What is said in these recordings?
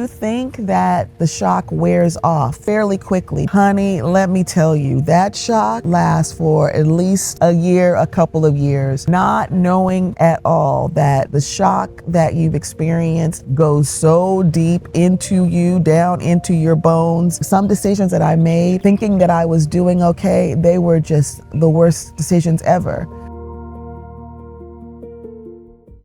you think that the shock wears off fairly quickly, honey, let me tell you, that shock lasts for at least a year, a couple of years, not knowing at all that the shock that you've experienced goes so deep into you, down into your bones. Some decisions that I made thinking that I was doing okay, they were just the worst decisions ever.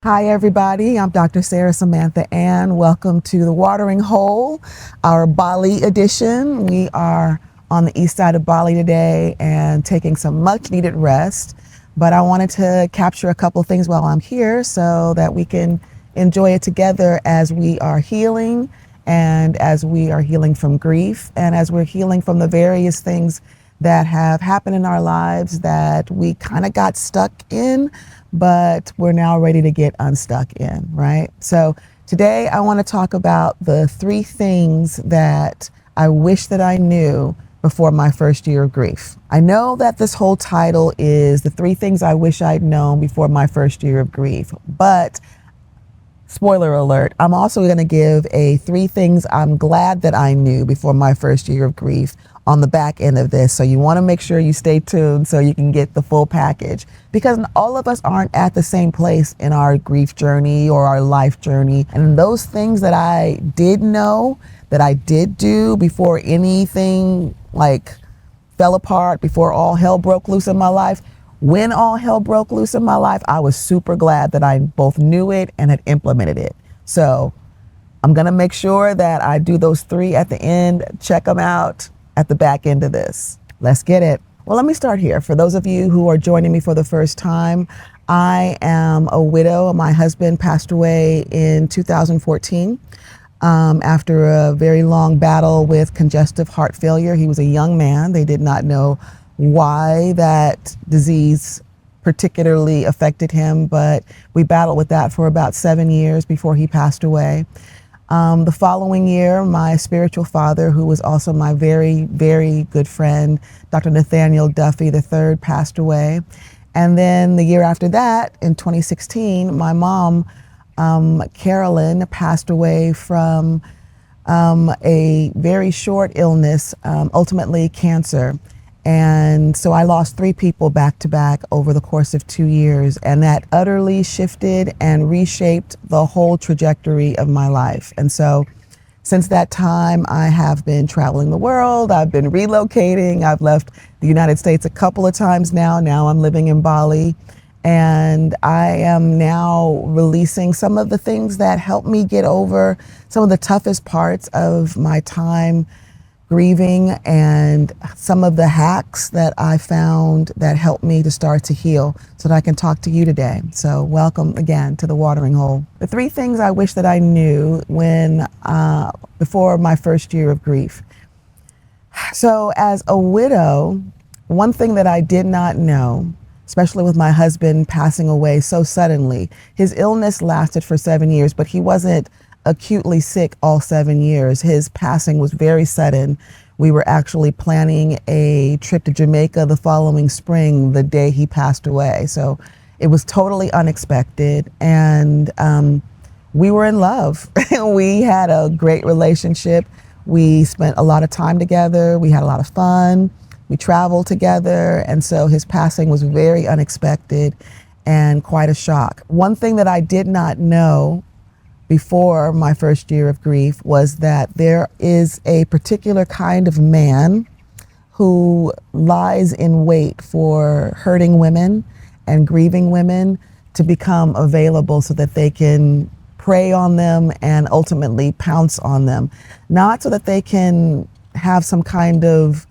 Hi everybody, I'm Dr. Sarah Samantha Ann. Welcome to The Watering Hole, our Bali edition. We are on the east side of Bali today and taking some much needed rest. But I wanted to capture a couple of things while I'm here so that we can enjoy it together as we are healing and as we are healing from grief and as we're healing from the various things that have happened in our lives that we kind of got stuck in, but we're now ready to get unstuck in, right? So today I want to talk about the 3 things that I wish that I knew before my first year of grief. I know that this whole title is the 3 things I wish I'd known before my first year of grief, but spoiler alert, I'm also going to give a 3 things I'm glad that I knew before my first year of grief on the back end of this. So you want to make sure you stay tuned so you can get the full package, because all of us aren't at the same place in our grief journey or our life journey. And those things that I did know, that I did do before anything like fell apart, before all hell broke loose in my life, when all hell broke loose in my life, I was super glad that I both knew it and had implemented it. So I'm going to make sure that I do those 3 at the end. Check them out at the back end of this. Let's get it. Well, let me start here. For those of you who are joining me for the first time, I am a widow. My husband passed away in 2014 after a very long battle with congestive heart failure. He was a young man. They did not know why that disease particularly affected him, but we battled with that for about 7 years before he passed away. The following year, my spiritual father, who was also my very, very good friend, Dr. Nathaniel Duffy III, passed away. And then the year after that, in 2016, my mom, Carolyn, passed away from a very short illness, ultimately cancer. And so I lost 3 people back to back over the course of 2 years, and that utterly shifted and reshaped the whole trajectory of my life. And so since that time, I have been traveling the world. I've been relocating. I've left the United States a couple of times now. Now I'm living in Bali, and I am now releasing some of the things that helped me get over some of the toughest parts of my time grieving, and some of the hacks that I found that helped me to start to heal so that I can talk to you today. So welcome again to The Watering Hole. The 3 things I wish that I knew before my first year of grief. So as a widow, one thing that I did not know, especially with my husband passing away so suddenly, his illness lasted for 7 years, but he wasn't acutely sick all 7 years. His passing was very sudden. We were actually planning a trip to Jamaica the following spring, the day he passed away. So it was totally unexpected, and we were in love. We had a great relationship. We spent a lot of time together. We had a lot of fun. We traveled together. And so his passing was very unexpected and quite a shock. One thing that I did not know before my first year of grief was that there is a particular kind of man who lies in wait for hurting women and grieving women to become available so that they can prey on them and ultimately pounce on them. Not so that they can have some kind of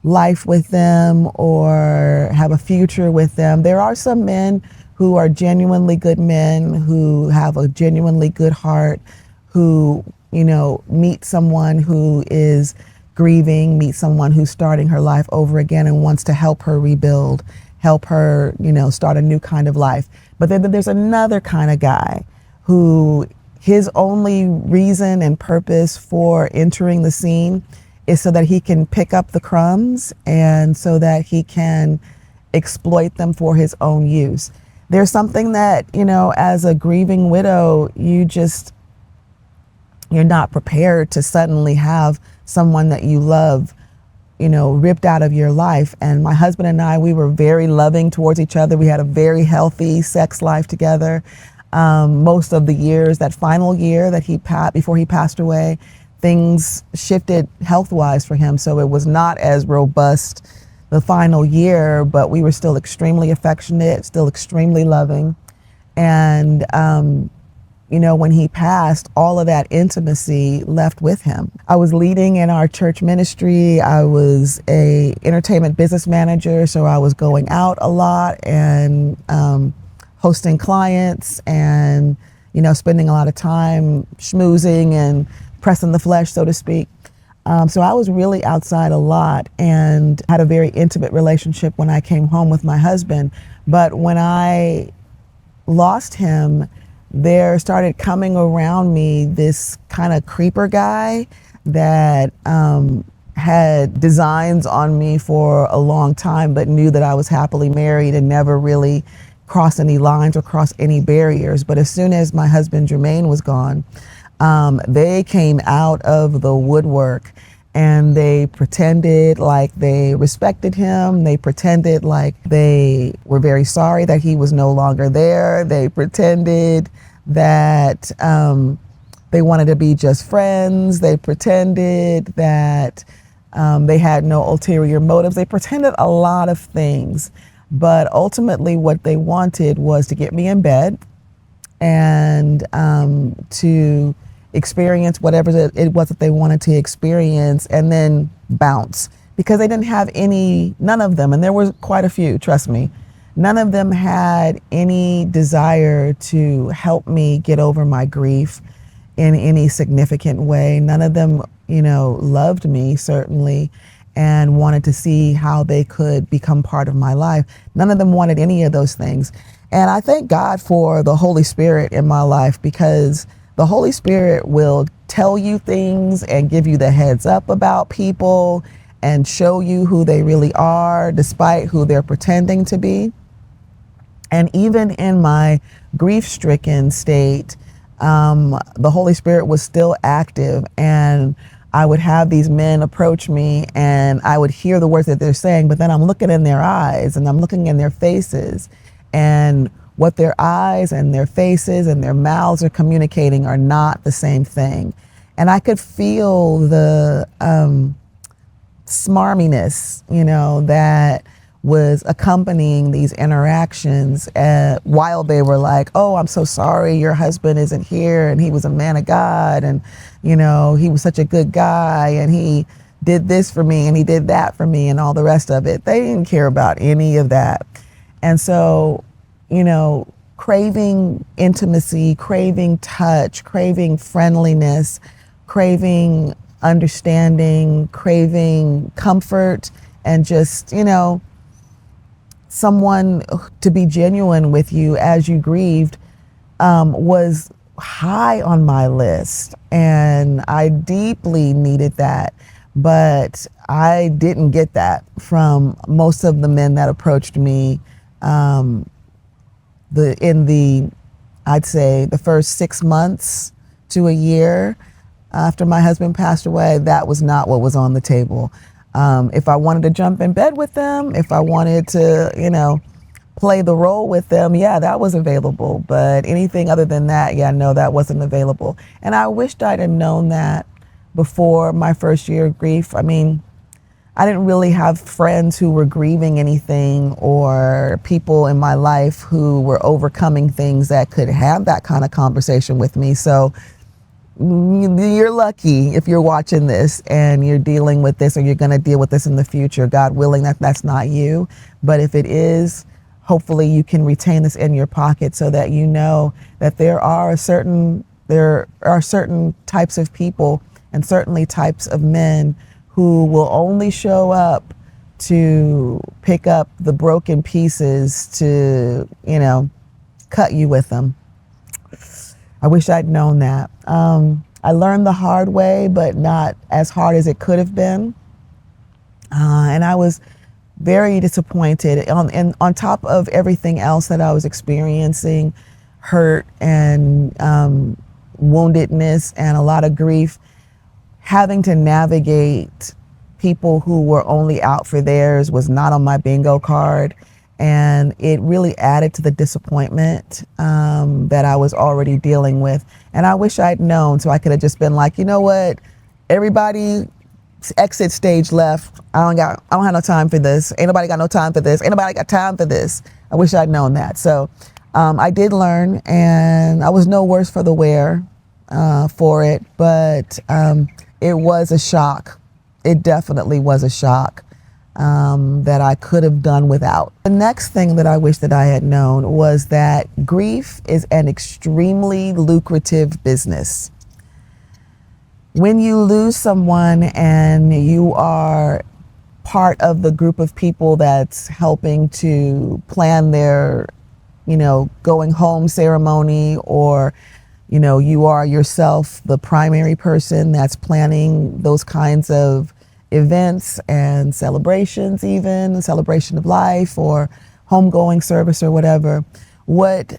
life with them or have a future with them. There are some men who are genuinely good men, who have a genuinely good heart, who, meet someone who is grieving, meet someone who's starting her life over again and wants to help her rebuild, help her, start a new kind of life. But then there's another kind of guy who his only reason and purpose for entering the scene is so that he can pick up the crumbs and so that he can exploit them for his own use. There's something that, as a grieving widow, you just you're not prepared to suddenly have someone that you love, ripped out of your life. And my husband and I, we were very loving towards each other. We had a very healthy sex life together. Most of the years, that final year that before he passed away, things shifted health-wise for him. So it was not as robust the final year, but we were still extremely affectionate, still extremely loving. And, when he passed, all of that intimacy left with him. I was leading in our church ministry. I was a entertainment business manager, so I was going out a lot and hosting clients and, spending a lot of time schmoozing and pressing the flesh, so to speak. So I was really outside a lot and had a very intimate relationship when I came home with my husband. But when I lost him, there started coming around me this kind of creeper guy that had designs on me for a long time, but knew that I was happily married and never really crossed any lines or crossed any barriers. But as soon as my husband Jermaine was gone, they came out of the woodwork and they pretended like they respected him. They pretended like they were very sorry that he was no longer there. They pretended that they wanted to be just friends. They pretended that they had no ulterior motives. They pretended a lot of things. But ultimately what they wanted was to get me in bed and to experience whatever it was that they wanted to experience and then bounce, because they didn't have none of them, and there were quite a few, trust me, none of them had any desire to help me get over my grief in any significant way. None of them, loved me, certainly, and wanted to see how they could become part of my life. None of them wanted any of those things. And I thank God for the Holy Spirit in my life, because the Holy Spirit will tell you things and give you the heads up about people and show you who they really are, despite who they're pretending to be. And even in my grief-stricken state, the Holy Spirit was still active, and I would have these men approach me and I would hear the words that they're saying, but then I'm looking in their eyes and I'm looking in their faces, and what their eyes and their faces and their mouths are communicating are not the same thing. And I could feel the smarminess, that was accompanying these interactions while they were like, oh, I'm so sorry your husband isn't here, and he was a man of God, and he was such a good guy, and he did this for me and he did that for me and all the rest of it. They didn't care about any of that. And so, craving intimacy, craving touch, craving friendliness, craving understanding, craving comfort, and just, someone to be genuine with you as you grieved, was high on my list. And I deeply needed that. But I didn't get that from most of the men that approached me I'd say the first 6 months to a year after my husband passed away. That was not what was on the table. If I wanted to jump in bed with them, if I wanted to, play the role with them, yeah, that was available. But anything other than that, yeah, no, that wasn't available. And I wished I'd have known that before my first year of grief. I mean, I didn't really have friends who were grieving anything, or people in my life who were overcoming things that could have that kind of conversation with me. So you're lucky if you're watching this and you're dealing with this, or you're going to deal with this in the future. God willing, that's not you. But if it is, hopefully you can retain this in your pocket so that you know that there are certain types of people, and certainly types of men, who will only show up to pick up the broken pieces to, cut you with them. I wish I'd known that. I learned the hard way, but not as hard as it could have been. And I was very disappointed. On top of everything else that I was experiencing, hurt and woundedness and a lot of grief, having to navigate people who were only out for theirs was not on my bingo card. And it really added to the disappointment that I was already dealing with. And I wish I'd known, so I could have just been like, you know what, everybody exit stage left. I don't have no time for this. Ain't nobody got no time for this. Ain't nobody got time for this. I wish I'd known that. So I did learn, and I was no worse for the wear for it, but it was a shock. It definitely was a shock that I could have done without. The next thing that I wish that I had known was that grief is an extremely lucrative business. When you lose someone and you are part of the group of people that's helping to plan their, going home ceremony, or, you are yourself the primary person that's planning those kinds of events and celebrations, even a celebration of life or homegoing service or whatever, what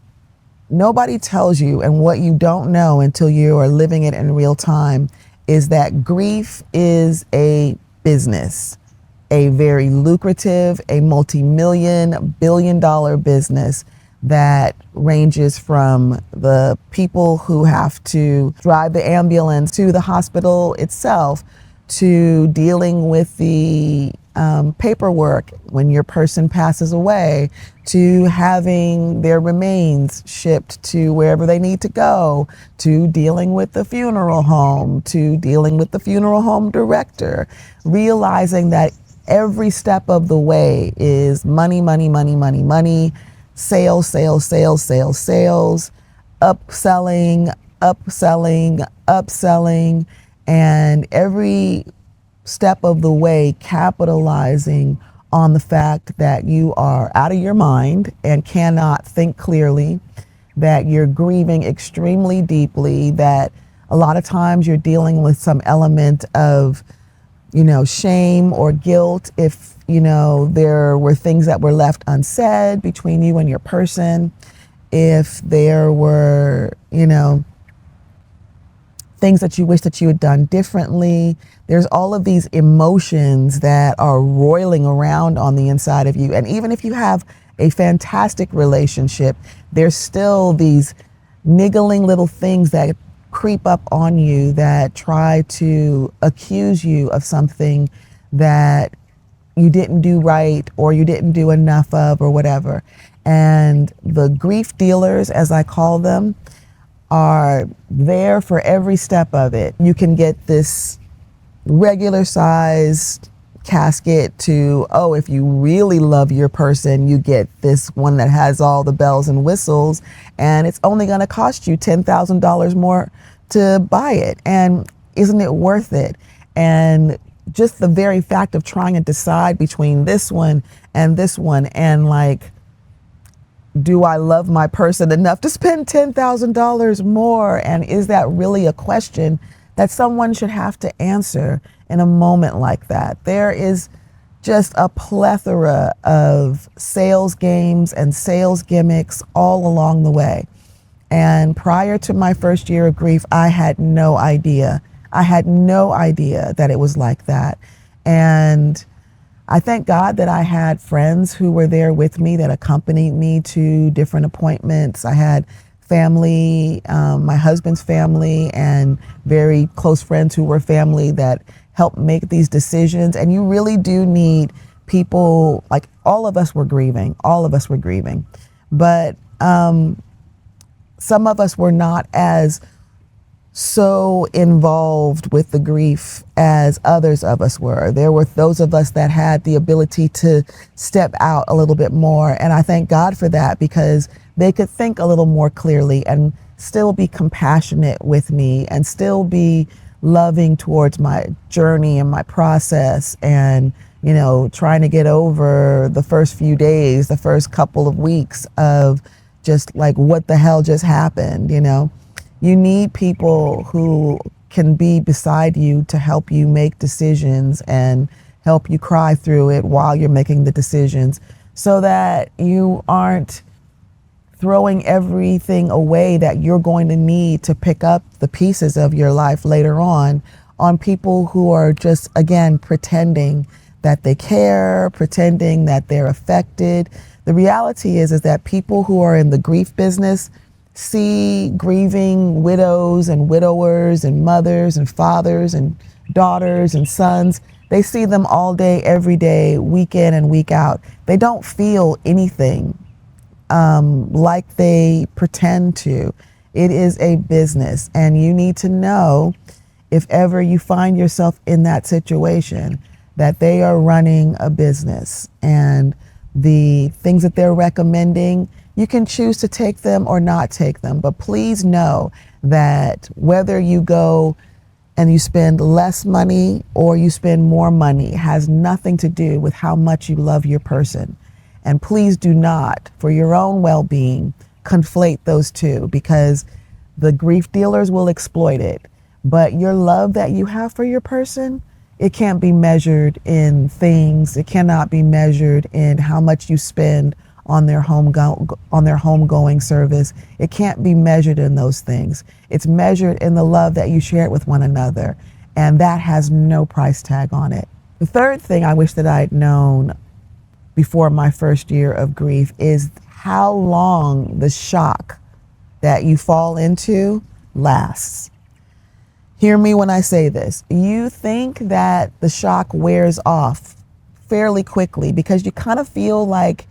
nobody tells you and what you don't know until you are living it in real time is that grief is a business, a very lucrative, a multi-million, billion-dollar business that ranges from the people who have to drive the ambulance to the hospital itself, to dealing with the paperwork when your person passes away, to having their remains shipped to wherever they need to go, to dealing with the funeral home, to dealing with the funeral home director, realizing that every step of the way is money, money, money, money, money, sales, sales, sales, sales, sales, upselling, upselling, upselling, and every step of the way capitalizing on the fact that you are out of your mind and cannot think clearly, that you're grieving extremely deeply, that a lot of times you're dealing with some element of, shame or guilt if, there were things that were left unsaid between you and your person, if there were, things that you wish that you had done differently. There's all of these emotions that are roiling around on the inside of you. And even if you have a fantastic relationship, there's still these niggling little things that creep up on you that try to accuse you of something that you didn't do right or you didn't do enough of or whatever. And the grief dealers, as I call them, are there for every step of it. You can get this regular sized casket to, if you really love your person, you get this one that has all the bells and whistles, and it's only going to cost you $10,000 more to buy it. And isn't it worth it? And just the very fact of trying to decide between this one and do I love my person enough to spend $10,000 more? And is that really a question that someone should have to answer in a moment like that? There is just a plethora of sales games and sales gimmicks all along the way. And prior to my first year of grief, I had no idea. I had no idea that it was like that. And I thank God that I had friends who were there with me, that accompanied me to different appointments. I had family, my husband's family, and very close friends who were family that helped make these decisions. And you really do need people, like all of us were grieving, but some of us were not as so involved with the grief as others of us were. There were those of us that had the ability to step out a little bit more. And I thank God for that, because they could think a little more clearly and still be compassionate with me and still be loving towards my journey and my process, and, trying to get over the first few days, the first couple of weeks of just like, what the hell just happened, You need people who can be beside you to help you make decisions and help you cry through it while you're making the decisions, so that you aren't throwing everything away that you're going to need to pick up the pieces of your life later on people who are just, again, pretending that they care, pretending that they're affected. The reality is that people who are in the grief business see grieving widows and widowers and mothers and fathers and daughters and sons. They see them all day, every day, week in and week out. They don't feel anything like they pretend to. It is a business, and you need to know, if ever you find yourself in that situation, that they are running a business, and the things that they're recommending, you can choose to take them or not take them. But please know that whether you go and you spend less money or you spend more money has nothing to do with how much you love your person. And please do not, for your own well-being, conflate those two, because the grief dealers will exploit it. But your love that you have for your person, it can't be measured in things. It cannot be measured in how much you spend on their homegoing service. It can't be measured in those things. It's measured in the love that you share with one another, and that has no price tag on it. The third thing I wish that I'd known before my first year of grief is how long the shock that you fall into lasts. Hear me when I say this. You think that the shock wears off fairly quickly because you kind of feel like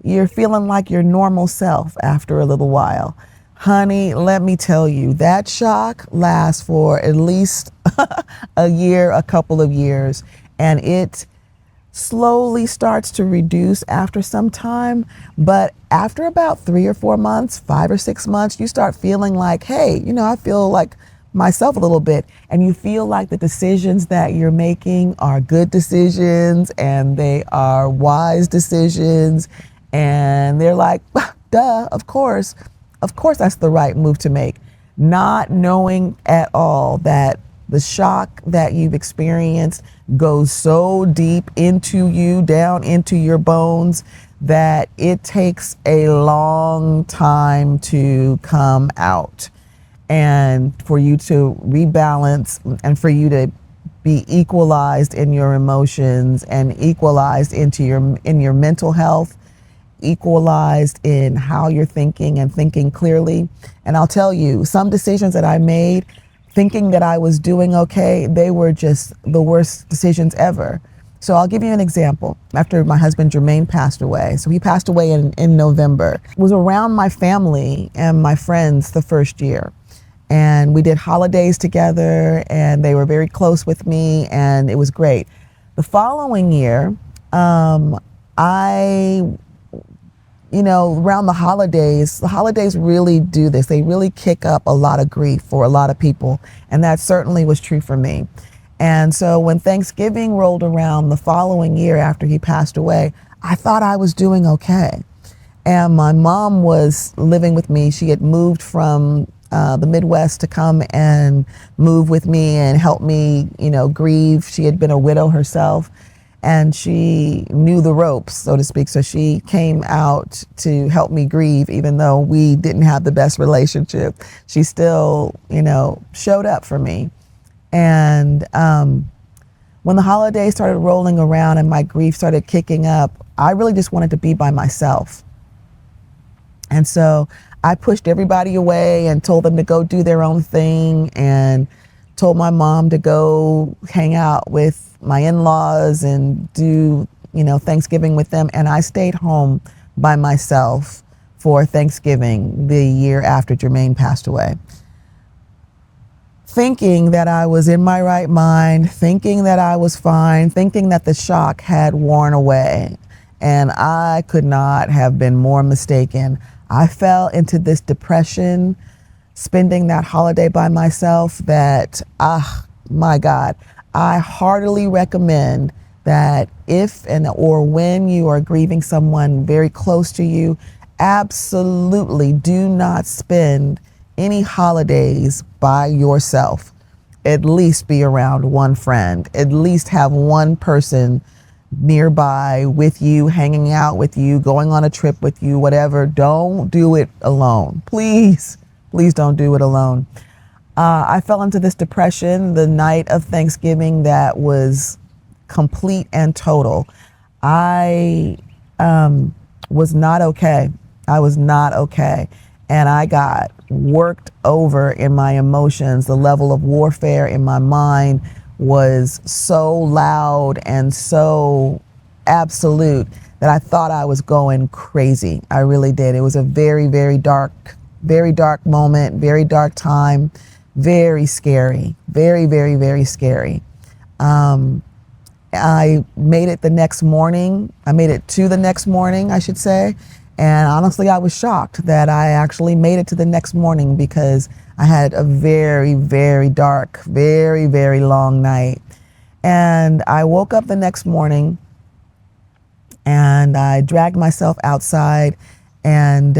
you're feeling like your normal self after a little while. Honey, let me tell you, that shock lasts for at least a year, a couple of years, and it slowly starts to reduce after some time. But after about 3 or 4 months, 5 or 6 months, you start feeling like, hey, I feel like myself a little bit, and you feel like the decisions that you're making are good decisions and they are wise decisions, and they're like, duh, of course that's the right move to make, not knowing at all that the shock that you've experienced goes so deep into you, down into your bones, that it takes a long time to come out, and for you to rebalance and for you to be equalized in your emotions and equalized in your mental health, equalized in how you're thinking and thinking clearly. And I'll tell you, some decisions that I made thinking that I was doing okay, they were just the worst decisions ever. So I'll give you an example. After my husband Jermaine passed away, so he passed away in November, it was around my family and my friends the first year. And we did holidays together, and they were very close with me, and it was great. The following year, around the holidays really do this. They really kick up a lot of grief for a lot of people. And that certainly was true for me. And so when Thanksgiving rolled around the following year after he passed away, I thought I was doing okay. And my mom was living with me. She had moved from the Midwest to come and move with me and help me, grieve. She had been a widow herself, and she knew the ropes, so to speak. So she came out to help me grieve, even though we didn't have the best relationship. She still, showed up for me. And when the holidays started rolling around and my grief started kicking up, I really just wanted to be by myself. And so I pushed everybody away and told them to go do their own thing, and told my mom to go hang out with my in-laws and do, Thanksgiving with them. And I stayed home by myself for Thanksgiving the year after Jermaine passed away, thinking that I was in my right mind, thinking that I was fine, thinking that the shock had worn away. And I could not have been more mistaken. I fell into this depression spending that holiday by myself that, my God, I heartily recommend that if or when you are grieving someone very close to you, absolutely do not spend any holidays by yourself. At least be around one friend. At least have one person nearby with you, hanging out with you, going on a trip with you, whatever. Don't do it alone. Please, please don't do it alone. I fell into this depression the night of Thanksgiving that was complete and total. I was not okay. I was not okay. And I got worked over in my emotions. The level of warfare in my mind was so loud and so absolute that I thought I was going crazy. I really did. It was a very, very dark moment, very dark time, very scary, very, very, very scary. I made it the next morning. I made it to the next morning, I should say. And honestly, I was shocked that I actually made it to the next morning because I had a very, very dark, very, very long night. And I woke up the next morning and I dragged myself outside and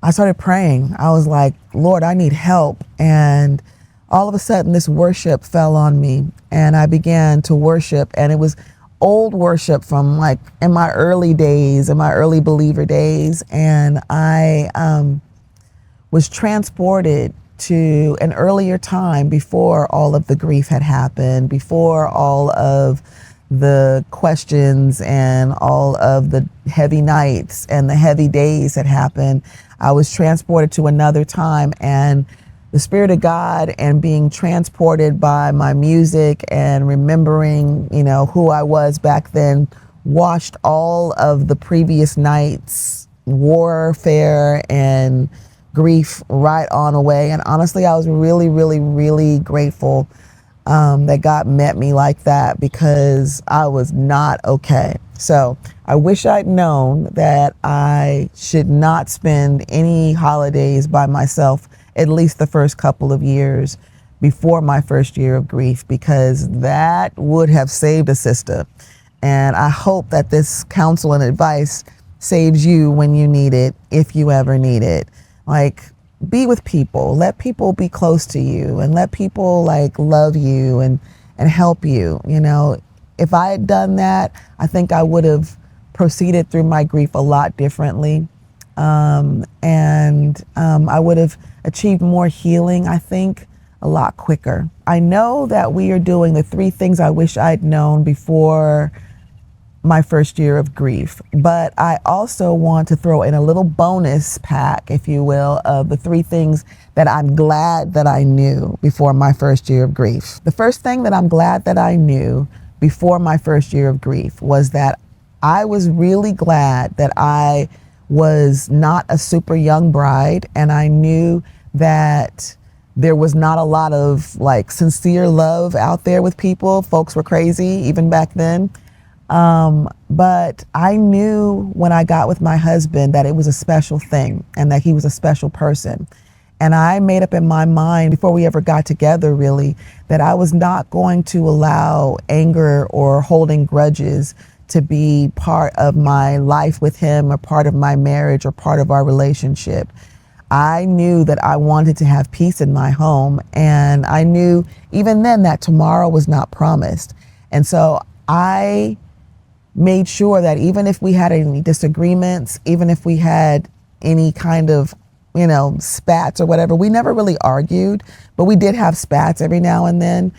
I started praying. I was like, Lord, I need help. And all of a sudden this worship fell on me and I began to worship, and it was old worship from like in my early days, in my early believer days. And I was transported to an earlier time before all of the grief had happened, before all of the questions and all of the heavy nights and the heavy days had happened. I was transported to another time, and the Spirit of God and being transported by my music and remembering, who I was back then, washed all of the previous nights, warfare and grief right on away. And honestly, I was really, really, really grateful that God met me like that, because I was not okay. So I wish I'd known that I should not spend any holidays by myself, at least the first couple of years before my first year of grief, because that would have saved a sister. And I hope that this counsel and advice saves you when you need it, if you ever need it. Like, be with people, let people be close to you, and let people like love you and help you. If I had done that, I think I would have proceeded through my grief a lot differently. And I would have achieved more healing, I think, a lot quicker. I know that we are doing the 3 things I wish I'd known before my first year of grief, but I also want to throw in a little bonus pack, if you will, of the 3 things that I'm glad that I knew before my first year of grief. The first thing that I'm glad that I knew before my first year of grief was that I was really glad that I was not a super young bride, and I knew that there was not a lot of like sincere love out there with people. Folks were crazy even back then. But I knew when I got with my husband that it was a special thing and that he was a special person. And I made up in my mind before we ever got together, really, that I was not going to allow anger or holding grudges to be part of my life with him, or part of my marriage, or part of our relationship. I knew that I wanted to have peace in my home, and I knew even then that tomorrow was not promised. And so I made sure that even if we had any disagreements, even if we had any kind of, spats or whatever, we never really argued, but we did have spats every now and then.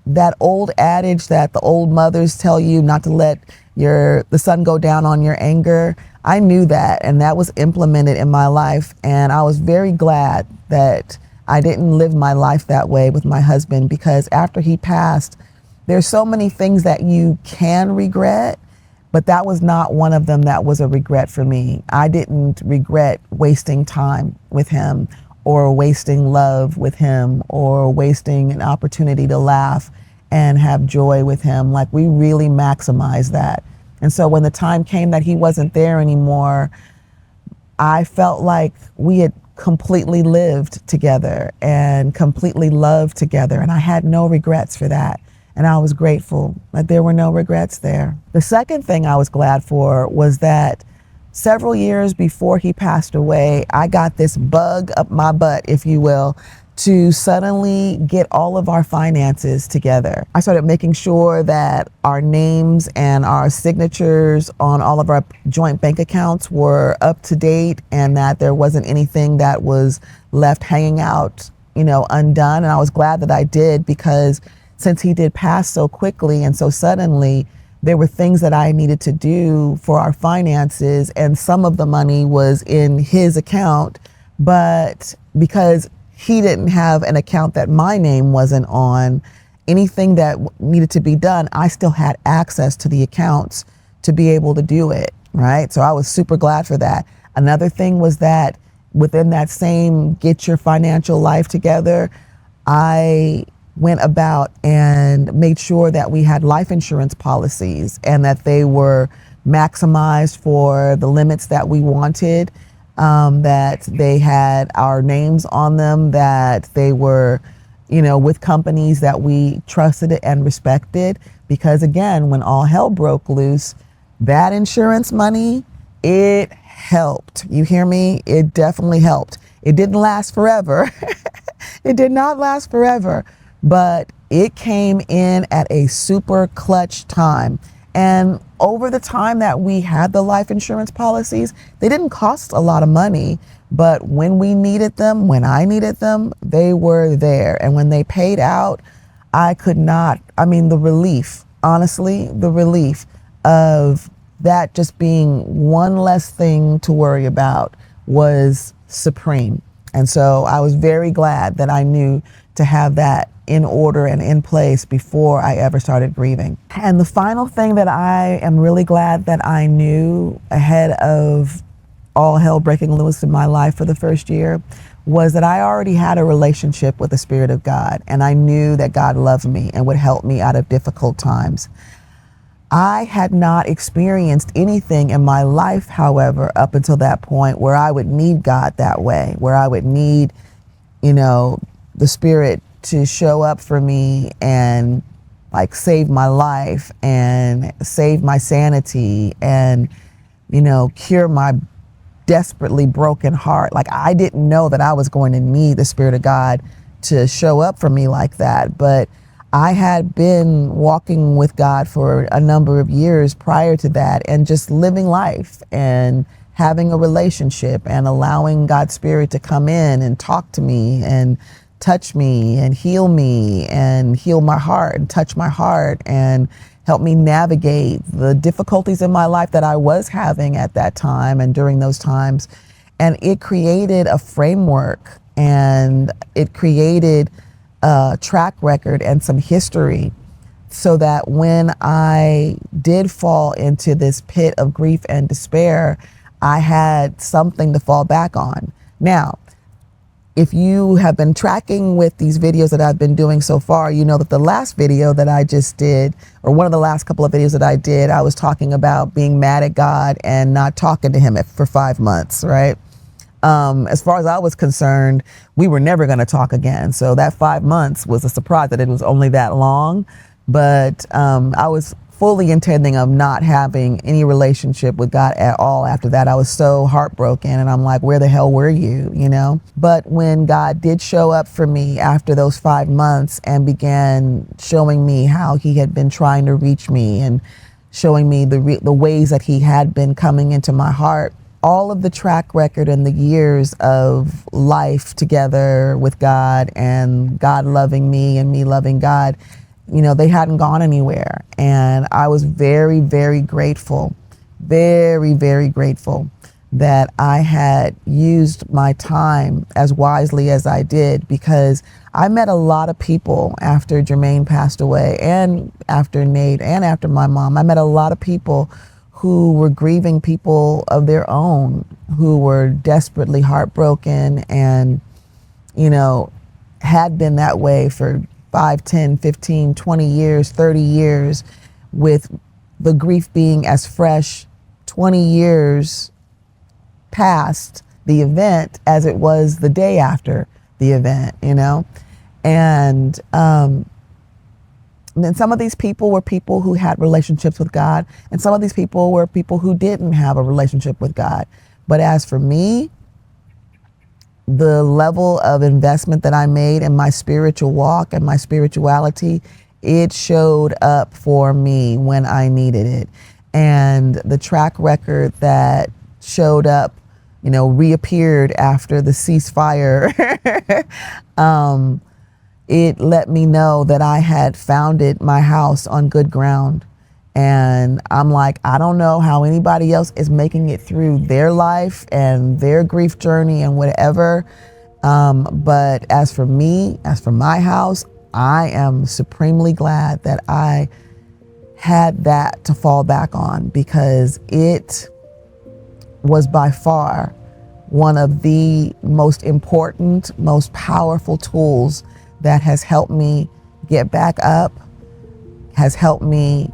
That old adage that the old mothers tell you not to let the sun go down on your anger, I knew that, and that was implemented in my life. And I was very glad that I didn't live my life that way with my husband, because after he passed, there's so many things that you can regret, but that was not one of them that was a regret for me. I didn't regret wasting time with him, or wasting love with him, or wasting an opportunity to laugh and have joy with him. Like, we really maximized that. And so when the time came that he wasn't there anymore, I felt like we had completely lived together and completely loved together. And I had no regrets for that. And I was grateful that there were no regrets there. The second thing I was glad for was that several years before he passed away, I got this bug up my butt, if you will, to suddenly get all of our finances together. I started making sure that our names and our signatures on all of our joint bank accounts were up to date, and that there wasn't anything that was left hanging out, undone. And I was glad that I did, because since he did pass so quickly and so suddenly, there were things that I needed to do for our finances, and some of the money was in his account, but because he didn't have an account that my name wasn't on, anything that needed to be done, I still had access to the accounts to be able to do it, right? So I was super glad for that. Another thing was that within that same get your financial life together, I went about and made sure that we had life insurance policies and that they were maximized for the limits that we wanted, that they had our names on them, that they were, with companies that we trusted and respected. Because again, when all hell broke loose, that insurance money, it helped. You hear me? It definitely helped. It didn't last forever. It did not last forever, but it came in at a super clutch time. And over the time that we had the life insurance policies, they didn't cost a lot of money, but when we needed them, when I needed them, they were there. And when they paid out, the relief, honestly, the relief of that just being one less thing to worry about was supreme. And so I was very glad that I knew to have that in order and in place before I ever started grieving. And the final thing that I am really glad that I knew ahead of all hell breaking loose in my life for the first year was that I already had a relationship with the Spirit of God, and I knew that God loved me and would help me out of difficult times. I had not experienced anything in my life, however, up until that point where I would need God that way, where I would need, the Spirit to show up for me and save my life and save my sanity and, cure my desperately broken heart. I didn't know that I was going to need the Spirit of God to show up for me like that. But I had been walking with God for a number of years prior to that, and just living life and having a relationship and allowing God's Spirit to come in and talk to me and touch me and heal my heart and touch my heart and help me navigate the difficulties in my life that I was having at that time and during those times. And it created a framework, and it created a track record and some history, so that when I did fall into this pit of grief and despair, I had something to fall back on. Now, if you have been tracking with these videos that I've been doing so far, you know that the last video that I just did, or one of the last couple of videos that I did, I was talking about being mad at God and not talking to him for 5 months, right? As far as I was concerned, we were never going to talk again. So that 5 months was a surprise that it was only that long. But I was fully intending of not having any relationship with God at all after that. I was so heartbroken, and I'm like, where the hell were you, But when God did show up for me after those 5 months and began showing me how he had been trying to reach me and showing me the ways that he had been coming into my heart, all of the track record and the years of life together with God and God loving me and me loving God, they hadn't gone anywhere. And I was very, very grateful, very, very grateful that I had used my time as wisely as I did, because I met a lot of people after Jermaine passed away and after Nate and after my mom. I met a lot of people who were grieving people of their own, who were desperately heartbroken and, had been that way for 5, 10, 15, 20 years, 30 years, with the grief being as fresh 20 years past the event as it was the day after the event, And then some of these people were people who had relationships with God, and some of these people were people who didn't have a relationship with God. But as for me, the level of investment that I made in my spiritual walk and my spirituality, it showed up for me when I needed it. And the track record that showed up, reappeared after the ceasefire, it let me know that I had founded my house on good ground. And I'm like, I don't know how anybody else is making it through their life and their grief journey and whatever. But as for me, as for my house, I am supremely glad that I had that to fall back on, because it was by far one of the most important, most powerful tools that has helped me get back up, has helped me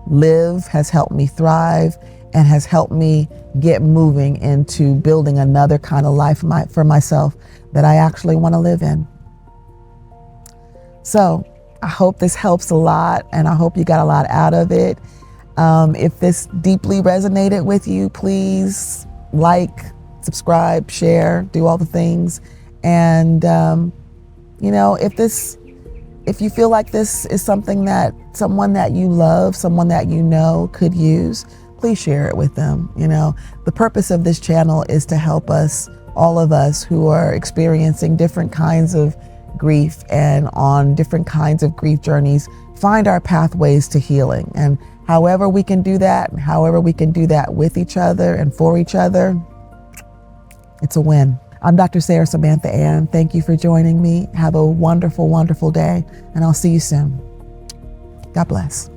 live, has helped me thrive, and has helped me get moving into building another kind of life for myself that I actually want to live in. So I hope this helps a lot, and I hope you got a lot out of it. If this deeply resonated with you, please like, subscribe, share, do all the things. And, if you feel like this is something that someone that you love, someone that you know could use, please share it with them. The purpose of this channel is to help us, all of us who are experiencing different kinds of grief and on different kinds of grief journeys, find our pathways to healing. And however we can do that, and however we can do that with each other and for each other, it's a win. I'm Dr. Sarah Samantha Ann. Thank you for joining me. Have a wonderful, wonderful day, and I'll see you soon. God bless.